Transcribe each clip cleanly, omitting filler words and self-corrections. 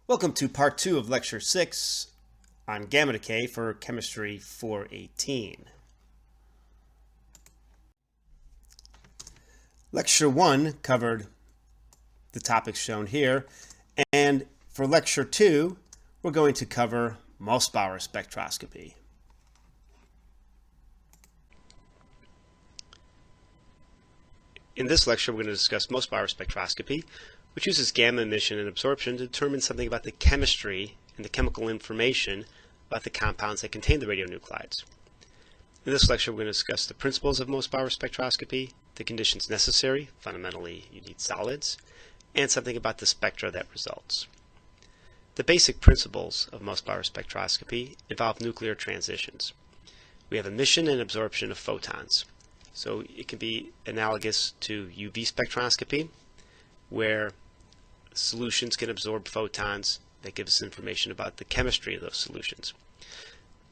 Welcome to part 2 of lecture 6 on gamma decay for chemistry 418. Lecture 1 covered the topics shown here, and for lecture 2 we're going to cover Moessbauer spectroscopy. In this lecture we're going to discuss Moessbauer spectroscopy, which uses gamma emission and absorption to determine something about the chemistry and the chemical information about the compounds that contain the radionuclides. In this lecture, we're going to discuss the principles of Moessbauer spectroscopy, the conditions necessary, fundamentally you need solids, and something about the spectra that results. The basic principles of Moessbauer spectroscopy involve nuclear transitions. We have emission and absorption of photons. So it can be analogous to UV spectroscopy, where solutions can absorb photons that give us information about the chemistry of those solutions.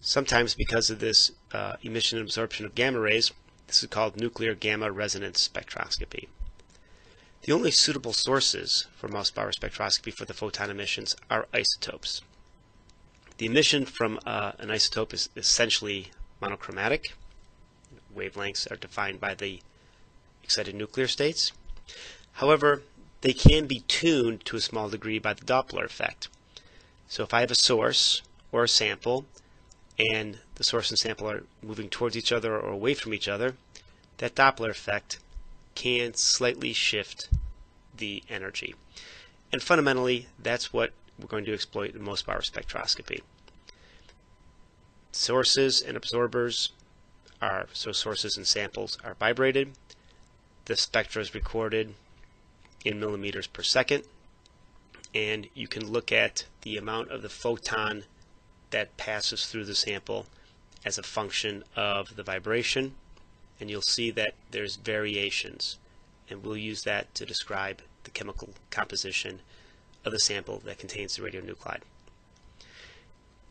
Sometimes because of this emission and absorption of gamma rays, this is called nuclear gamma resonance spectroscopy. The only suitable sources for Moessbauer spectroscopy for the photon emissions are isotopes. The emission from an isotope is essentially monochromatic. Wavelengths are defined by the excited nuclear states. However, they can be tuned to a small degree by the Doppler effect. So if I have a source or a sample, and the source and sample are moving towards each other or away from each other, that Doppler effect can slightly shift the energy. And fundamentally, that's what we're going to exploit in Moessbauer spectroscopy. Sources and absorbers so sources and samples are vibrated. The spectra is recorded in millimeters per second, and you can look at the amount of the photon that passes through the sample as a function of the vibration, and you'll see that there's variations, and we'll use that to describe the chemical composition of the sample that contains the radionuclide.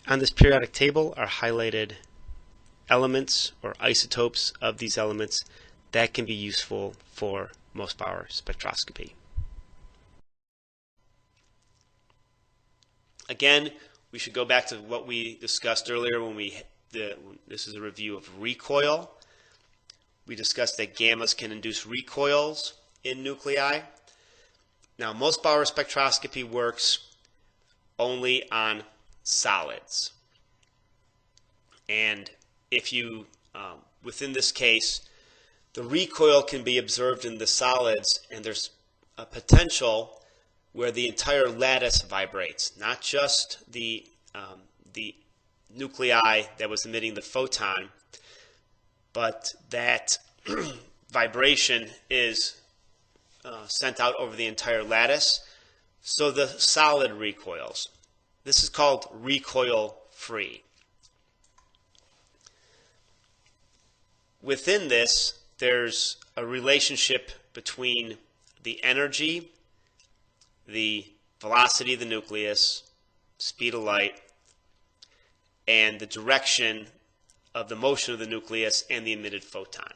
On this periodic table are highlighted elements or isotopes of these elements that can be useful for Moessbauer spectroscopy. Again, we should go back to what we discussed earlier when this is a review of recoil. We discussed that gammas can induce recoils in nuclei. Now, Moessbauer spectroscopy works only on solids. And if you, within this case, the recoil can be observed in the solids, and there's a potential where the entire lattice vibrates, not just the nuclei that was emitting the photon, but that vibration is sent out over the entire lattice, so the solid recoils. This is called recoil-free. Within this, there's a relationship between the energy, the velocity of the nucleus, speed of light, and the direction of the motion of the nucleus and the emitted photon.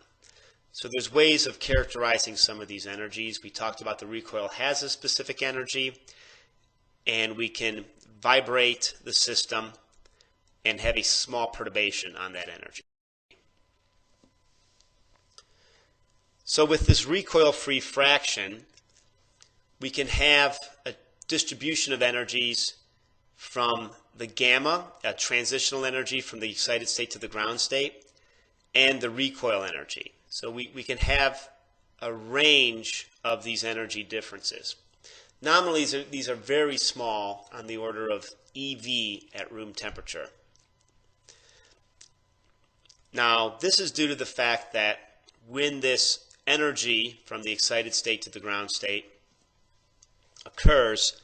So there's ways of characterizing some of these energies. We talked about the recoil has a specific energy, and we can vibrate the system and have a small perturbation on that energy. So with this recoil-free fraction, we can have a distribution of energies from the gamma, a transitional energy from the excited state to the ground state, and the recoil energy. So we can have a range of these energy differences. Nominally, these are very small, on the order of eV at room temperature. Now, this is due to the fact that when this energy from the excited state to the ground state occurs,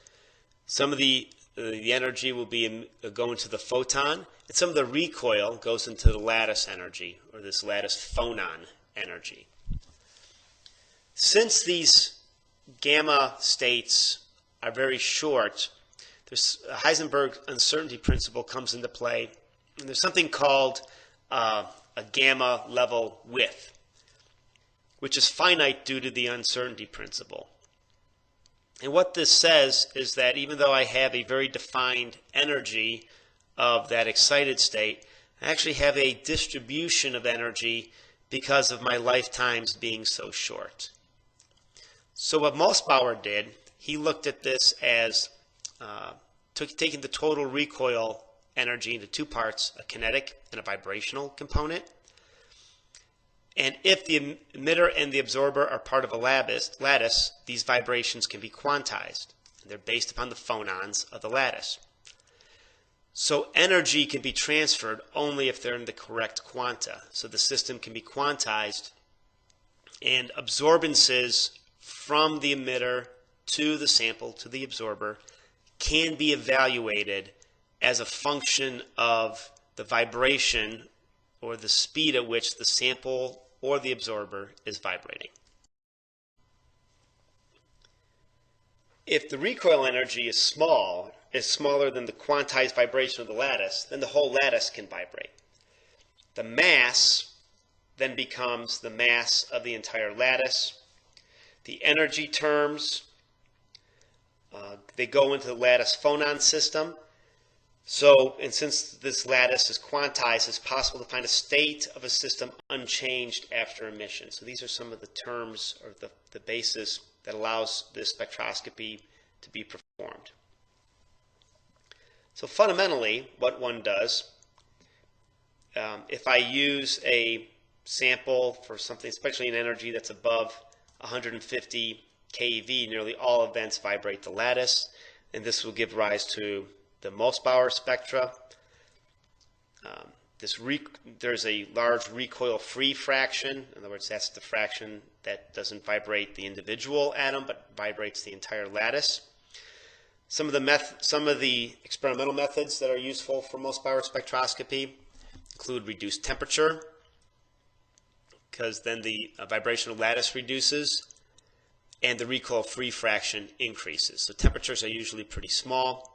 some of the energy will be going to the photon, and some of the recoil goes into the lattice energy, or this lattice phonon energy. Since these gamma states are very short, there's Heisenberg's uncertainty principle comes into play, and there's something called a gamma level width, which is finite due to the uncertainty principle. And what this says is that even though I have a very defined energy of that excited state, I actually have a distribution of energy because of my lifetimes being so short. So what Moessbauer did, he looked at this as taking the total recoil energy into two parts, a kinetic and a vibrational component. And if the emitter and the absorber are part of a lattice, these vibrations can be quantized. They're based upon the phonons of the lattice. So energy can be transferred only if they're in the correct quanta. So the system can be quantized, and absorbances from the emitter to the sample to the absorber can be evaluated as a function of the vibration or the speed at which the sample or the absorber is vibrating. If the recoil energy is smaller than the quantized vibration of the lattice, then the whole lattice can vibrate. The mass then becomes the mass of the entire lattice. The energy terms, they go into the lattice phonon system. So, and since this lattice is quantized, it's possible to find a state of a system unchanged after emission. So these are some of the terms or the basis that allows this spectroscopy to be performed. So fundamentally, what one does, if I use a sample for something, especially an energy that's above 150 keV, nearly all events vibrate the lattice, and this will give rise to the Moessbauer spectra. There's a large recoil-free fraction. In other words, that's the fraction that doesn't vibrate the individual atom, but vibrates the entire lattice. Some of the experimental methods that are useful for Moessbauer spectroscopy include reduced temperature, because then the vibrational lattice reduces and the recoil-free fraction increases. So temperatures are usually pretty small.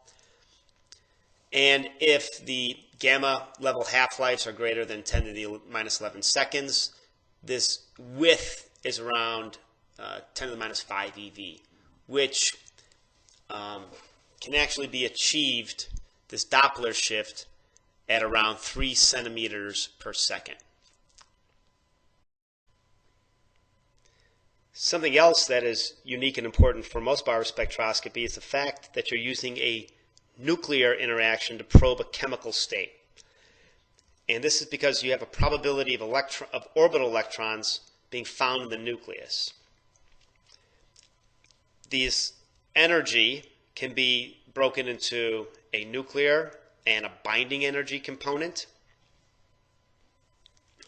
And if the gamma level half-lives are greater than 10 to the minus 11 seconds, this width is around 10 to the minus 5 eV, which can actually be achieved, this Doppler shift, at around 3 centimeters per second. Something else that is unique and important for Moessbauer spectroscopy is the fact that you're using a nuclear interaction to probe a chemical state. And this is because you have a probability of orbital electrons being found in the nucleus. This energy can be broken into a nuclear and a binding energy component.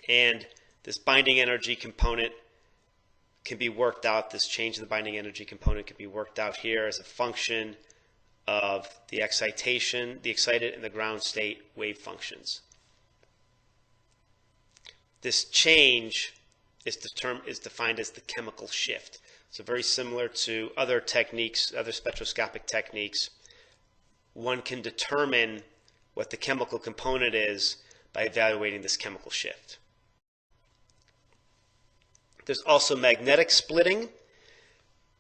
And this binding energy component can be worked out, this change in the binding energy component can be worked out here as a function of the excitation, the excited and the ground state wave functions. This change is defined as the chemical shift. So very similar to other techniques, other spectroscopic techniques, one can determine what the chemical component is by evaluating this chemical shift. There's also magnetic splitting.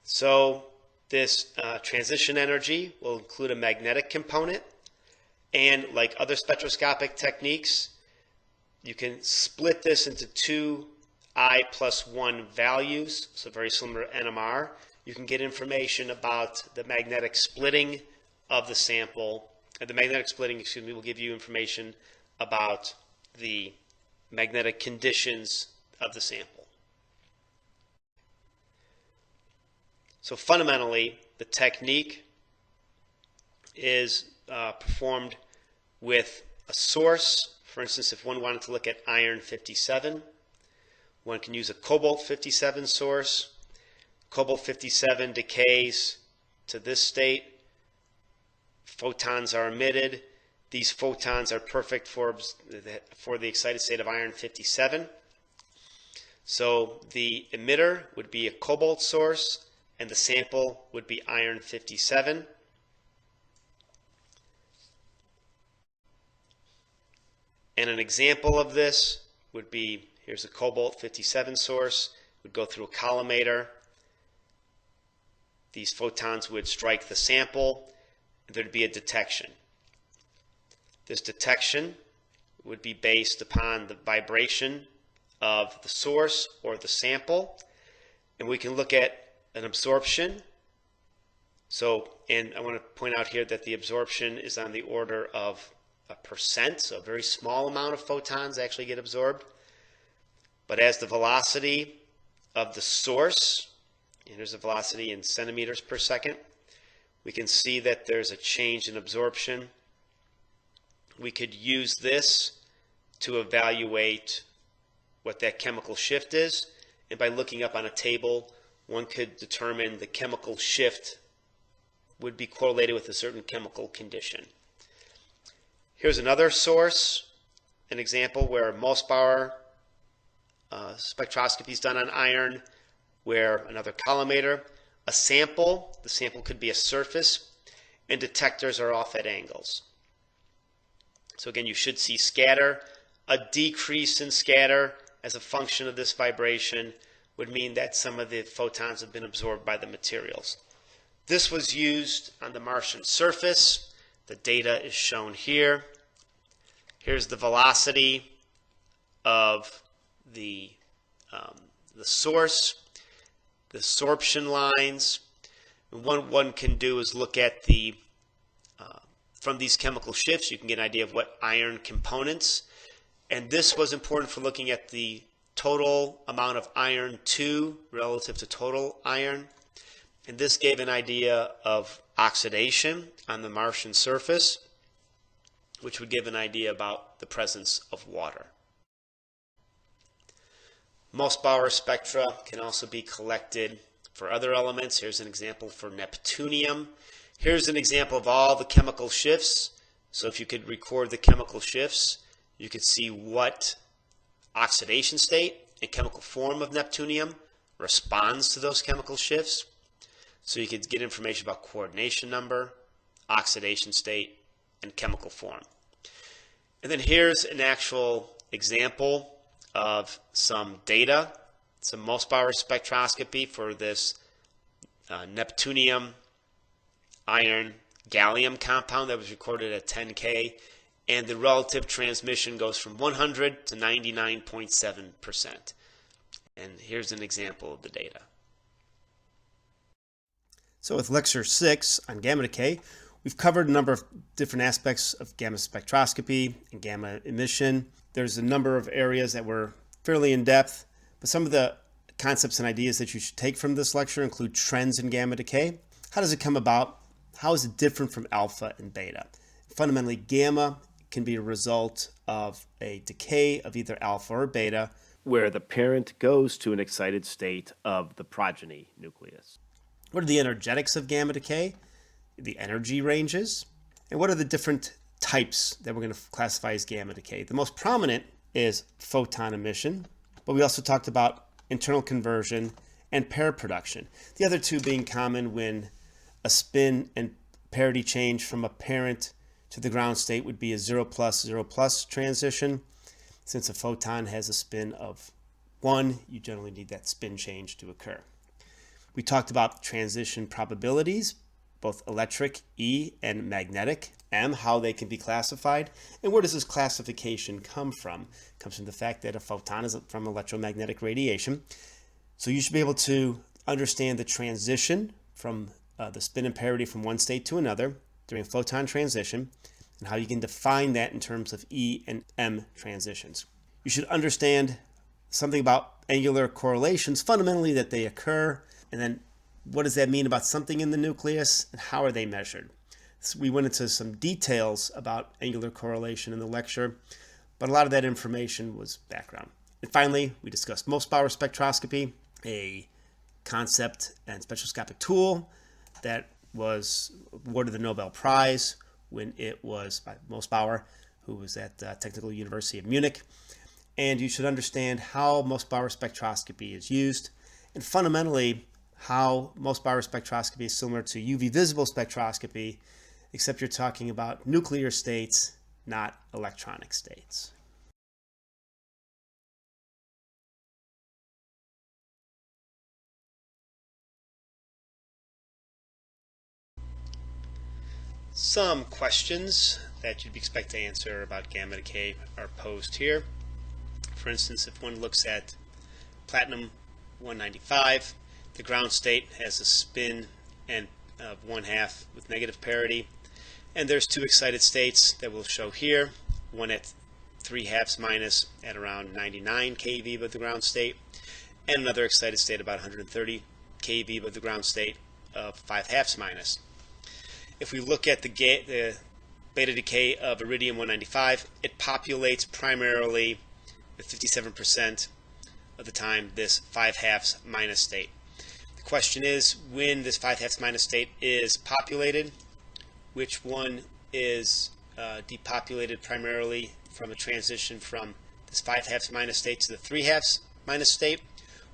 So this transition energy will include a magnetic component, and like other spectroscopic techniques, you can split this into two I+1 values, so very similar to NMR. You can get information about the magnetic splitting of the sample. The magnetic splitting, will give you information about the magnetic conditions of the sample. So fundamentally, the technique is performed with a source. For instance, if one wanted to look at iron 57, one can use a cobalt 57 source. Cobalt 57 decays to this state. Photons are emitted. These photons are perfect for the excited state of iron 57. So the emitter would be a cobalt source, and the sample would be iron 57. And an example of this would be, here's a cobalt 57 source, would go through a collimator, these photons would strike the sample, and there'd be a detection. This detection would be based upon the vibration of the source or the sample, and we can look at an absorption. And I want to point out here that the absorption is on the order of a percent, so a very small amount of photons actually get absorbed. But as the velocity of the source, and here's the velocity in centimeters per second, we can see that there's a change in absorption. We could use this to evaluate what that chemical shift is, and by looking up on a table, one could determine the chemical shift would be correlated with a certain chemical condition. Here's another source, an example where Moessbauer spectroscopy is done on iron, where another collimator, the sample could be a surface, and detectors are off at angles. So again, you should see scatter. A decrease in scatter as a function of this vibration would mean that some of the photons have been absorbed by the materials. This was used on the Martian surface. The data is shown here. Here's the velocity of the source, the absorption lines. And what one can do is look at from these chemical shifts, you can get an idea of what iron components. And this was important for looking at the total amount of iron 2 relative to total iron. And this gave an idea of oxidation on the Martian surface, which would give an idea about the presence of water. Moessbauer spectra can also be collected for other elements. Here's an example for neptunium. Here's an example of all the chemical shifts. So if you could record the chemical shifts, you could see what oxidation state and chemical form of neptunium responds to those chemical shifts. So you could get information about coordination number, oxidation state, and chemical form. And then here's an actual example of some data, some Moessbauer spectroscopy for this neptunium iron gallium compound that was recorded at 10K, and the relative transmission goes from 100 to 99.7%. And here's an example of the data. So with lecture 6 on gamma decay, we've covered a number of different aspects of gamma spectroscopy and gamma emission. There's a number of areas that were fairly in-depth, but some of the concepts and ideas that you should take from this lecture include trends in gamma decay. How does it come about? How is it different from alpha and beta? Fundamentally, gamma can be a result of a decay of either alpha or beta, where the parent goes to an excited state of the progeny nucleus. What are the energetics of gamma decay? The energy ranges. And what are the different types that we're going to classify as gamma decay? The most prominent is photon emission, but we also talked about internal conversion and pair production. The other two being common when a spin and parity change from a parent to the ground state would be a 0+, 0+ transition. Since a photon has a spin of 1, you generally need that spin change to occur. We talked about transition probabilities, both electric, E, and magnetic, M, how they can be classified. And where does this classification come from? It comes from the fact that a photon is from electromagnetic radiation. So you should be able to understand the transition from the spin and parity from one state to another during photon transition, and how you can define that in terms of E and M transitions. You should understand something about angular correlations, fundamentally that they occur, and then what does that mean about something in the nucleus, and how are they measured? So we went into some details about angular correlation in the lecture, but a lot of that information was background. And finally, we discussed Moessbauer spectroscopy, a concept and spectroscopic tool that was awarded the Nobel Prize when it was by Moessbauer, who was at Technical University of Munich. And you should understand how Moessbauer spectroscopy is used, and fundamentally how Moessbauer spectroscopy is similar to UV visible spectroscopy, except you're talking about nuclear states, not electronic states. Some questions that you'd expect to answer about gamma decay are posed here. For instance, if one looks at platinum 195, the ground state has a spin and of 1/2 with negative parity, and there's two excited states that we'll show here, one at 3/2 minus at around 99 keV above the ground state, and another excited state about 130 keV above the ground state of 5/2 minus. If we look at the beta decay of iridium 195, it populates primarily with 57% of the time this 5/2 minus state. The question is, when this 5/2 minus state is populated, which one is depopulated primarily from a transition from this 5/2 minus state to the 3/2 minus state,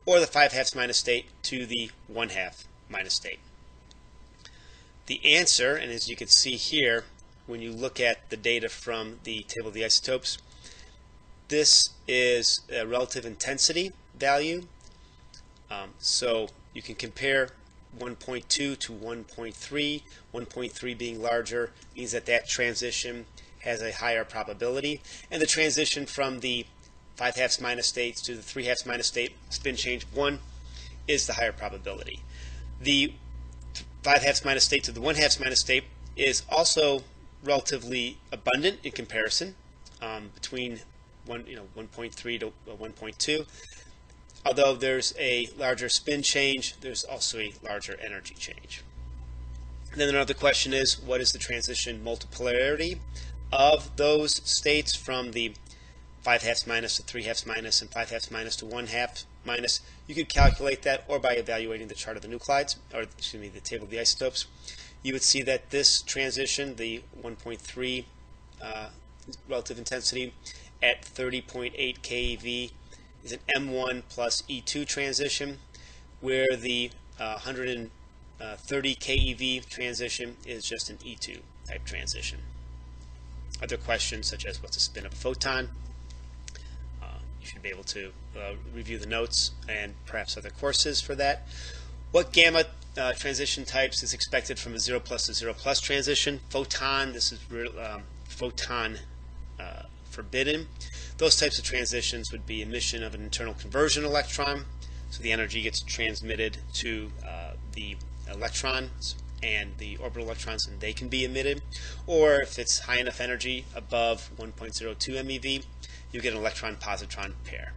or the 5/2 minus state to the 1/2 minus state? The answer, and as you can see here, when you look at the data from the table of the isotopes, this is a relative intensity value. So you can compare 1.2 to 1.3. 1.3 being larger means that that transition has a higher probability, and the transition from the 5/2 minus state to the 3/2 minus state, spin change 1, is the higher probability. The 5/2 minus state to the 1/2 minus state is also relatively abundant in comparison, between 1.3 to 1.2. Although there's a larger spin change, there's also a larger energy change. And then another question is, what is the transition multipolarity of those states from the 5/2 minus to 3/2 minus and 5/2 minus to 1/2 minus? You could calculate that, or by evaluating the chart of the nuclides, or excuse me, the table of the isotopes. You would see that this transition, the 1.3 relative intensity at 30.8 keV, is an M1 plus E2 transition, where the 130 keV transition is just an E2 type transition. Other questions such as what's the spin of a photon? You should be able to review the notes and perhaps other courses for that. What gamma transition types is expected from a 0 plus to 0 plus transition? Photon, this is photon forbidden. Those types of transitions would be emission of an internal conversion electron, so the energy gets transmitted to the electrons and the orbital electrons, and they can be emitted. Or if it's high enough energy above 1.02 MeV, you get an electron-positron pair.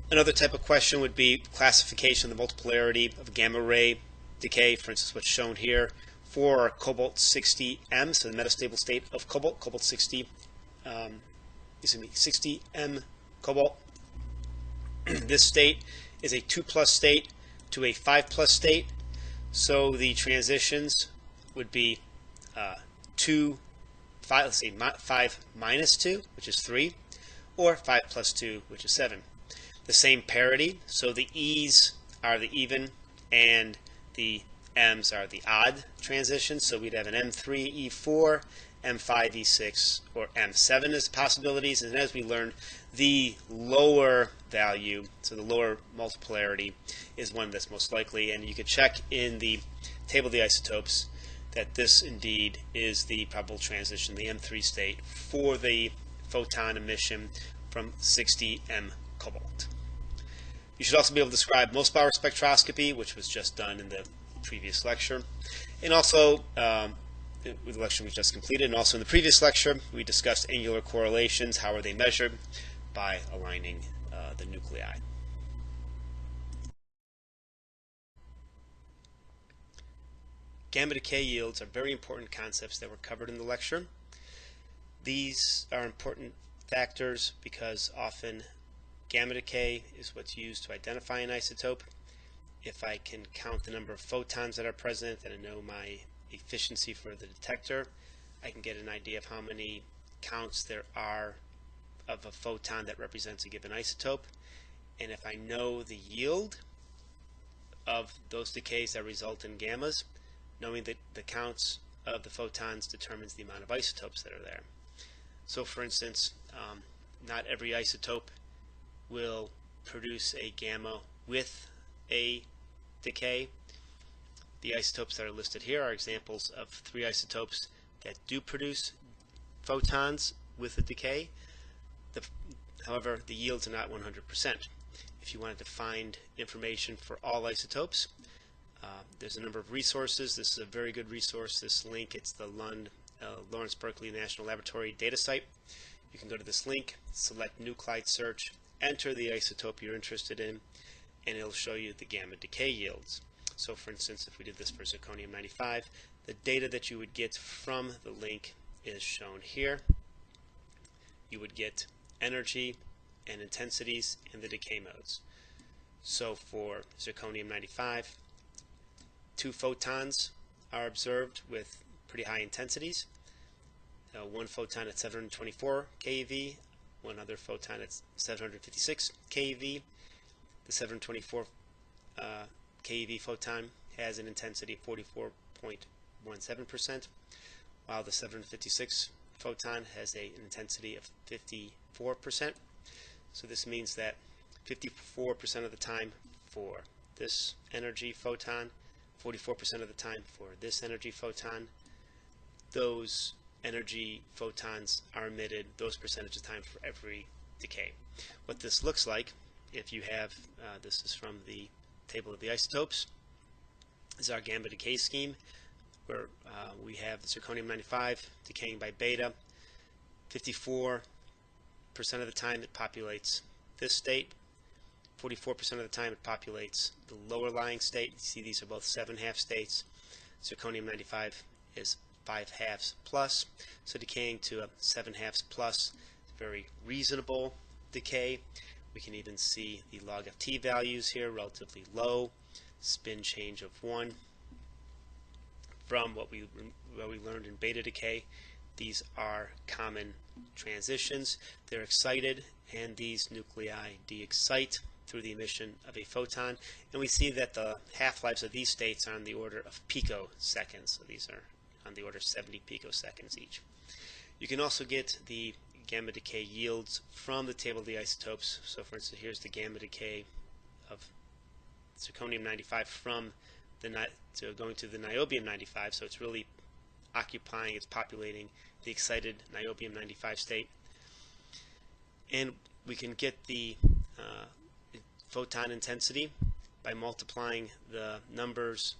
Another type of question would be classification of the multipolarity of gamma ray decay, for instance what's shown here for cobalt 60M, so the metastable state of cobalt 60, 60M cobalt. This state is a 2+ state to a 5+ state, so the transitions would be 5 minus 2, which is 3, or 5 plus 2, which is 7. The same parity, so the E's are the even and the M's are the odd transitions, so we'd have an M3 E4, M5 E6, or M7 as possibilities. And as we learned, the lower value, so the lower multipolarity, is one that's most likely, and you could check in the table of the isotopes that this indeed is the probable transition, the M3 state, for the photon emission from 60M cobalt. You should also be able to describe Moessbauer spectroscopy, which was just done in the previous lecture, and also with the lecture we just completed, and also in the previous lecture we discussed angular correlations. How are they measured? By aligning the nuclei. Gamma decay yields are very important concepts that were covered in the lecture. These are important factors because often gamma decay is what's used to identify an isotope. If I can count the number of photons that are present and I know my efficiency for the detector, I can get an idea of how many counts there are of a photon that represents a given isotope. And if I know the yield of those decays that result in gammas, knowing that the counts of the photons determines the amount of isotopes that are there. So for instance, not every isotope will produce a gamma with a decay. The isotopes that are listed here are examples of 3 isotopes that do produce photons with the decay. However, the yields are not 100%. If you wanted to find information for all isotopes, there's a number of resources. This is a very good resource. This link, it's the Lawrence Berkeley National Laboratory data site. You can go to this link, select nuclide search, enter the isotope you're interested in, and it'll show you the gamma decay yields. So for instance, if we did this for zirconium-95, the data that you would get from the link is shown here. You would get energy and intensities in the decay modes. So for zirconium-95, 2 photons are observed with pretty high intensities. 1 photon at 724 keV, one other photon at 756 keV. The 724 keV photon has an intensity of 44.17%, while the 756 photon has an intensity of 54%. So this means that 54% of the time for this energy photon, 44% of the time for this energy photon, those energy photons are emitted those percentage of time for every decay. What this looks like, if you have, this is from the table of the isotopes, this is our gamma decay scheme, where we have the zirconium-95 decaying by beta. 54% of the time it populates this state. 44% of the time it populates the lower lying state. You see these are both 7/2 states. Zirconium-95 is 5/2 plus, so decaying to a 7/2 plus, very reasonable decay. We can even see the log of T values here, relatively low, spin change of 1. From what we learned in beta decay, these are common transitions. They're excited, and these nuclei de-excite through the emission of a photon, and we see that the half-lives of these states are on the order of picoseconds, so these are on the order of 70 picoseconds each. You can also get the gamma decay yields from the table of the isotopes. So for instance, here's the gamma decay of zirconium-95 from going to the niobium-95, so it's really occupying, it's populating the excited niobium-95 state. And we can get the photon intensity by multiplying the numbers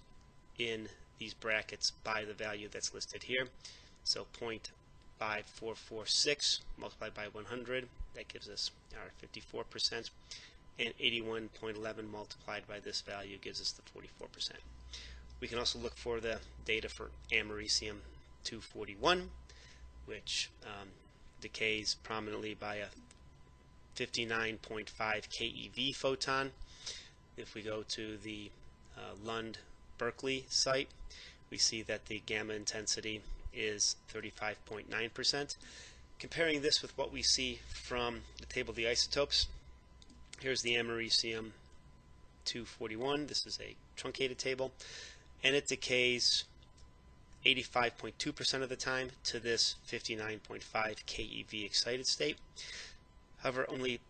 in these brackets by the value that's listed here. So 0.5446 multiplied by 100, that gives us our 54%, and 81.11 multiplied by this value gives us the 44%. We can also look for the data for americium-241, which decays prominently by a 59.5 keV photon. If we go to the Lund Berkeley site, we see that the gamma intensity is 35.9%. Comparing this with what we see from the table of the isotopes, here's the americium-241. This is a truncated table, and it decays 85.2% of the time to this 59.5 keV excited state. However, only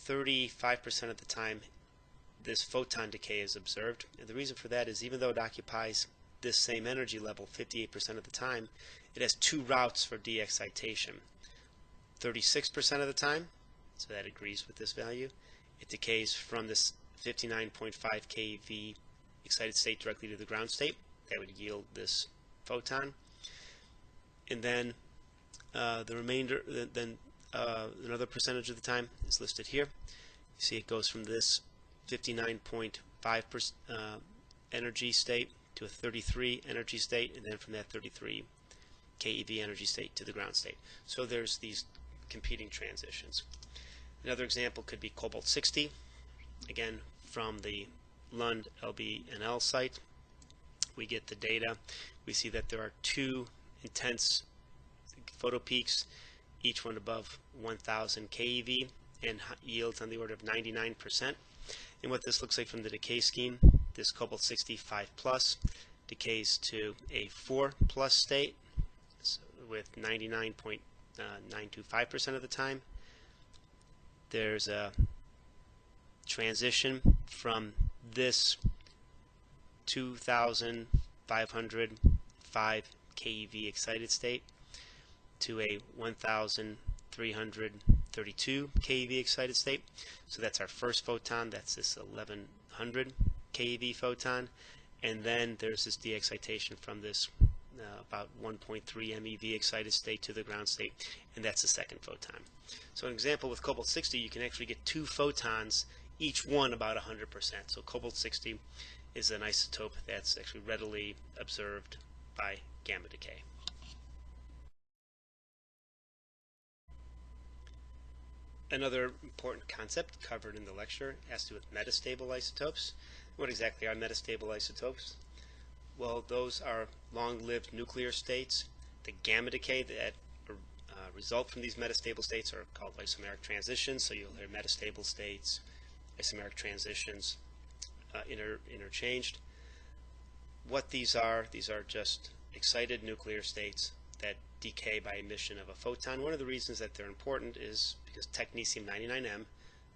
35% of the time this photon decay is observed, and the reason for that is even though it occupies this same energy level 58% of the time, it has 2 routes for de-excitation. 36% of the time, so that agrees with this value, it decays from this 59.5 keV excited state directly to the ground state. That would yield this photon. And then the remainder, another percentage of the time is listed here. You see it goes from this 59.5 energy state to a 33 energy state, and then from that 33 keV energy state to the ground state. So there's these competing transitions. Another example could be cobalt-60, again from the Lund LB&L site. We get the data. We see that there are 2 intense photopeaks, each one above 1000 keV, and yields on the order of 99%. And what this looks like from the decay scheme, this cobalt-60 5+ decays to a 4+ state, so with 99.925% of the time. There's a transition from this 2,505 keV excited state to a 1,332 keV excited state. So that's our first photon. That's this 1100 keV photon. And then there's this de-excitation from this about 1.3 MeV excited state to the ground state, and that's the second photon. So an example with cobalt-60, you can actually get two photons, each one about 100%. So cobalt-60 is an isotope that's actually readily observed by gamma decay. Another important concept covered in the lecture has to do with metastable isotopes. What exactly are metastable isotopes? Well, those are long-lived nuclear states. The gamma decay that result from these metastable states are called isomeric transitions. So you'll hear metastable states, isomeric transitions interchanged. What these are just excited nuclear states that decay by emission of a photon. One of the reasons that they're important is because technetium-99m,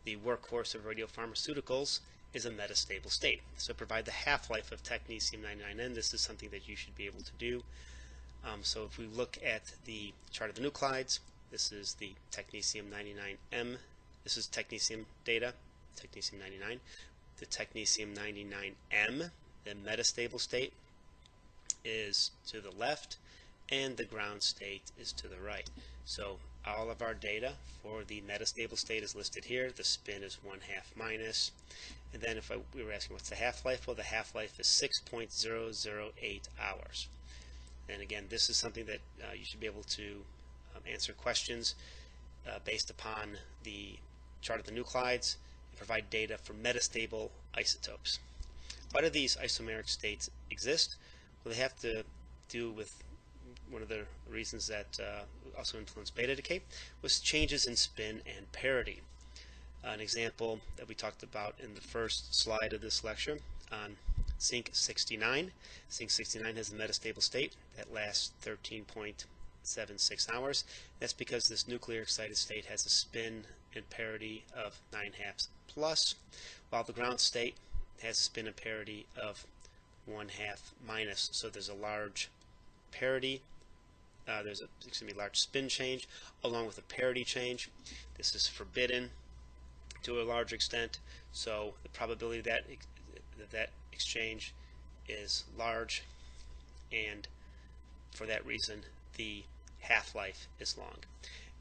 the workhorse of radiopharmaceuticals, is a metastable state. So provide the half-life of technetium-99m. This is something that you should be able to do. So if we look at the chart of the nuclides, this is the technetium-99m. This is technetium data, technetium-99. The technetium-99m, the metastable state, is to the left, and the ground state is to the right. So all of our data for the metastable state is listed here. The spin is 1/2 minus. And then if we were asking what's the half-life, well, the half-life is 6.008 hours. And again, this is something that you should be able to answer questions based upon the chart of the nuclides and provide data for metastable isotopes. Why do these isomeric states exist? Well, they have to do with one of the reasons that also influenced beta decay was changes in spin and parity. An example that we talked about in the first slide of this lecture on zinc 69. Zinc 69 has a metastable state that lasts 13.76 hours. That's because this nuclear excited state has a spin and parity of 9/2 plus, while the ground state has a spin and parity of 1/2 minus. So there's a large parity. There's a large spin change along with a parity change. This is forbidden to a large extent, so the probability that that exchange is large, and for that reason the half-life is long.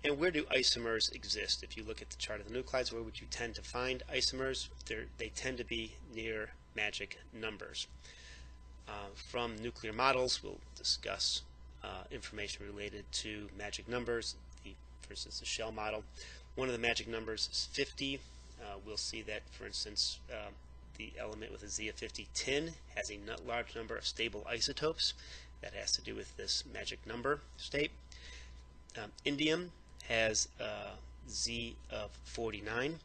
And where do isomers exist? If you look at the chart of the nuclides, where would you tend to find isomers? They tend to be near magic numbers. From nuclear models, we'll discuss information related to magic numbers. For instance, the shell model. One of the magic numbers is 50. We'll see that, for instance, the element with a Z of 50, tin, has a large number of stable isotopes. That has to do with this magic number state. Indium has a Z of 49,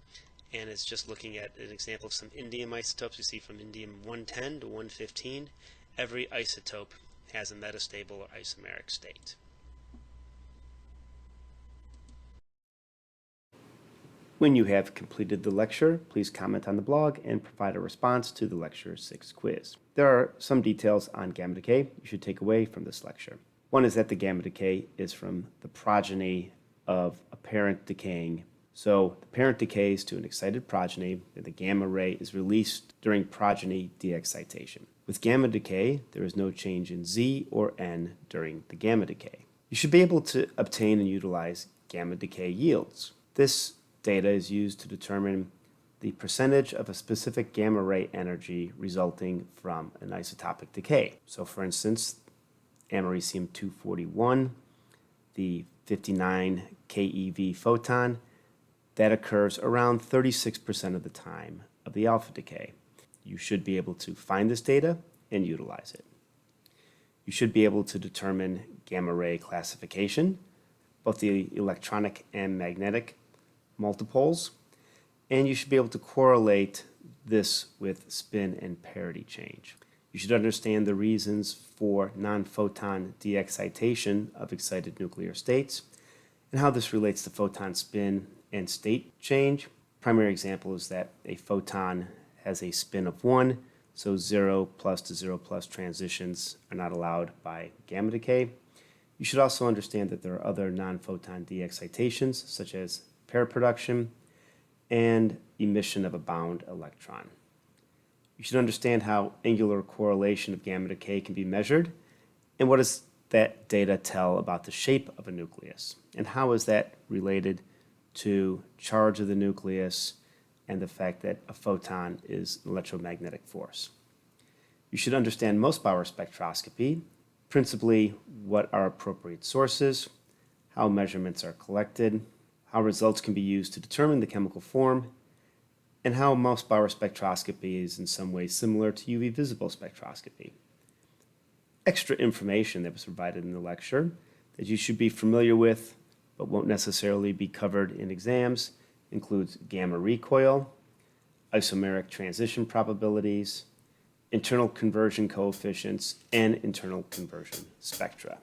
and it's just looking at an example of some indium isotopes. We see from indium 110 to 115, every isotope has a metastable or isomeric state. When you have completed the lecture, please comment on the blog and provide a response to the Lecture 6 quiz. There are some details on gamma decay you should take away from this lecture. One is that the gamma decay is from the progeny of a parent decaying. So the parent decays to an excited progeny, and the gamma ray is released during progeny de-excitation. With gamma decay, there is no change in Z or N during the gamma decay. You should be able to obtain and utilize gamma decay yields. This data is used to determine the percentage of a specific gamma ray energy resulting from an isotopic decay. So for instance, americium-241, the 59 keV photon, that occurs around 36% of the time of the alpha decay. You should be able to find this data and utilize it. You should be able to determine gamma ray classification, both the electronic and magnetic multipoles, and you should be able to correlate this with spin and parity change. You should understand the reasons for non-photon de-excitation of excited nuclear states and how this relates to photon spin and state change. Primary example is that a photon has a spin of 1, so 0 plus to 0 plus transitions are not allowed by gamma decay. You should also understand that there are other non-photon de-excitations, such as pair production and emission of a bound electron. You should understand how angular correlation of gamma decay can be measured, and what does that data tell about the shape of a nucleus, and how is that related to charge of the nucleus and the fact that a photon is an electromagnetic force. You should understand Moessbauer spectroscopy, principally what are appropriate sources, how measurements are collected, how results can be used to determine the chemical form, and how Moessbauer spectroscopy is in some ways similar to UV visible spectroscopy. Extra information that was provided in the lecture that you should be familiar with but won't necessarily be covered in exams includes gamma recoil, isomeric transition probabilities, internal conversion coefficients, and internal conversion spectra.